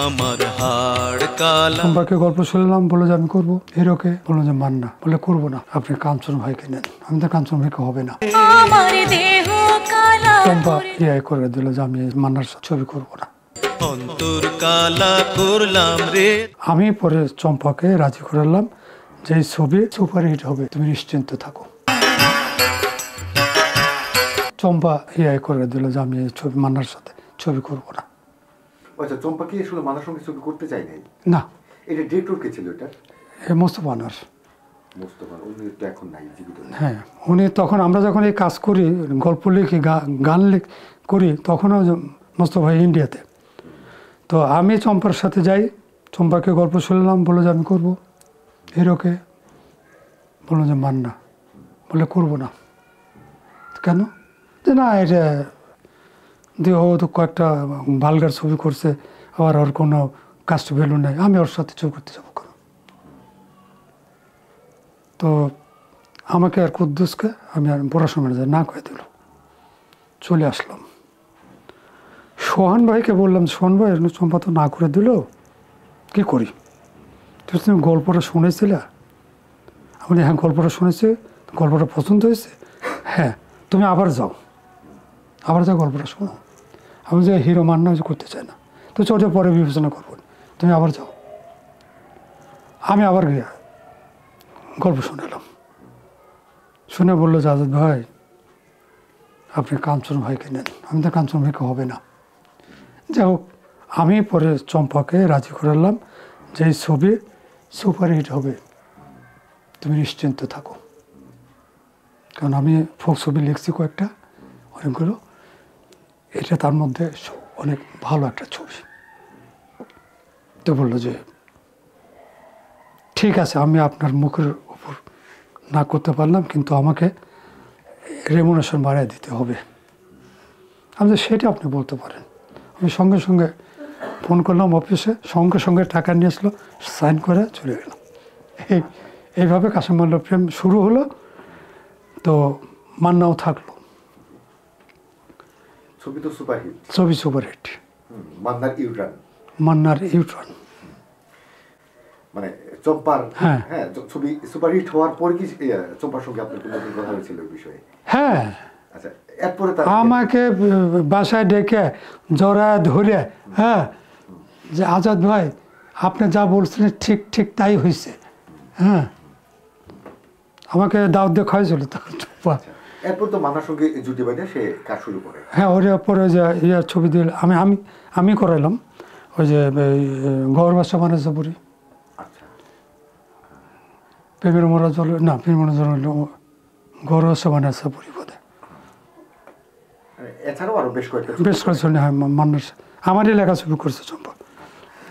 আমার হাড় কালা। চম্পাকে গল্প শুনলাম, বলে যে আমি করবো। হিরোকে বললো যে মান না, বলে করবো না, আপনি কাঞ্চন ভাইকে নেন। আমি তো কাঞ্চন ভাইকে হবে না। চম্পা ইয়ে করে দিল যে আমি মান্নার ছবি করবো না। অন্তর কালা করলাম রে। আমি পরে চম্পাকে রাজি করালাম যে এই ছবি সুপারহিট হবে, তুমি নিশ্চিন্ত থাকো। চম্পা ইয়ে করে দিল যে আমি ছবি মান্নার সাথে ছবি করবো না। আচ্ছা, চম্পা কি আসলে মান্নার সঙ্গে ছবি করতে চাই নাই? না, এটা ডিরেক্টর কে ছিল? এটা মোস্তফা আনোয়ার। মোস্তফা, উনি তো এখন নাই, জীবিত নেই। হ্যাঁ, উনি তখন আমরা যখন এই কাজ করি, গল্প লিখি, গান করি, তখনও মোস্তফা ভাই ইন্ডিয়াতে। তো আমি চম্পার সাথে যাই, চম্পাকে গল্প শুনলাম, বলে যে আমি করবো। হিরোকে বললো যে মান না, বলে করবো না। কেন? যে না, এটা দিয়ে ও তো কয়েকটা ভালগার ছবি করছে, আবার ওর কোনো কাস্ট ভ্যালু নেই, আমি ওর সাথে ছবি করতে যাবো কেন? তো আমাকে আর কুদ্দুসকে আমি আর পড়াশোনা না করে দিল। চলে আসলাম। সোহান ভাইকে বললাম, সোহান ভাই চম্পা তো না করে দিল, কী করি? তুমি গল্পটা শুনেছিলে? আমি হ্যাঁ, গল্পটা শুনেছি, গল্পটা পছন্দ হয়েছে। হ্যাঁ, তুমি আবার যাও, গল্পটা শোনো। আমি যে হিরো মান্না করতে চাই না, তো চোটে পরে বিবেচনা করবো, তুমি আবার যাও। আমি আবার গিয়ে গল্প শুনালাম। শুনে বললো যে আজাদ ভাই, আপনি কাঞ্চন ভাইকে নেন। আমি তো কাঞ্চন ভাইকে হবে না। যাই হোক, আমি পরে চম্পাকে রাজি করালাম যে এই ছবি সুপারহিট হবে, তুমি নিশ্চিন্ত থাকো। কারণ আমি ফোক ছবি লিখছি কয়েকটা, অনেকগুলো, এটা তার মধ্যে অনেক ভালো একটা ছবি। তো বললো যে ঠিক আছে, আমি আপনার মুখের উপর না করতে পারলাম, কিন্তু আমাকে রেমুনেশন বাড়িয়ে দিতে হবে। আমি যে সেটা আপনি বলতে পারেন। আমি সঙ্গে সঙ্গে ফোন করলাম অফিসে, সঙ্গে সঙ্গে টাকা নিয়ে আসলো, সাইন করে চলে গেলাম। এইভাবে কাশেম মান্নার প্রেম শুরু হলো। তো মান্নাও থাকলো। ছবি তো সুপারহিট। ছবি সুপারহিট। মান্নার ইউটার্ন। মানে চম্পার হ্যাঁ ছবি সুপারহিট হওয়ার পর কি চম্পার সঙ্গে আপনার কোনো কথা হয়েছিল এই বিষয়ে? হ্যাঁ, আচ্ছা, এরপরে আমাকে বাসায় ডেকে জড়া ধরে, হ্যাঁ, যে আজাদ ভাই আপনি যা বলছিলেন ঠিক ঠিক তাই হয়েছে। হ্যাঁ, আমাকে দাওয়াত দিয়ে খাওয়াইছিল তখন চম্পা। এরপর তো মান্নার সঙ্গে জুটি বাঁধে সে কাজ শুরু করে। হ্যাঁ, ওর পরে যে ইয়ার ছবি দিল, আমি করাইলাম। ওই যে গৌর বাসা মানেশ্বরী, প্রেমের মরা জল, না প্রেমের মরা জল, গৌর বাসা মানেশ্বরী বোধে। এছাড়াও আরো বেশ কয়েকটা হ্যাঁ, মান্নার আমারই লেখা ছবি করছে চম্পা।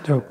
যাই হোক,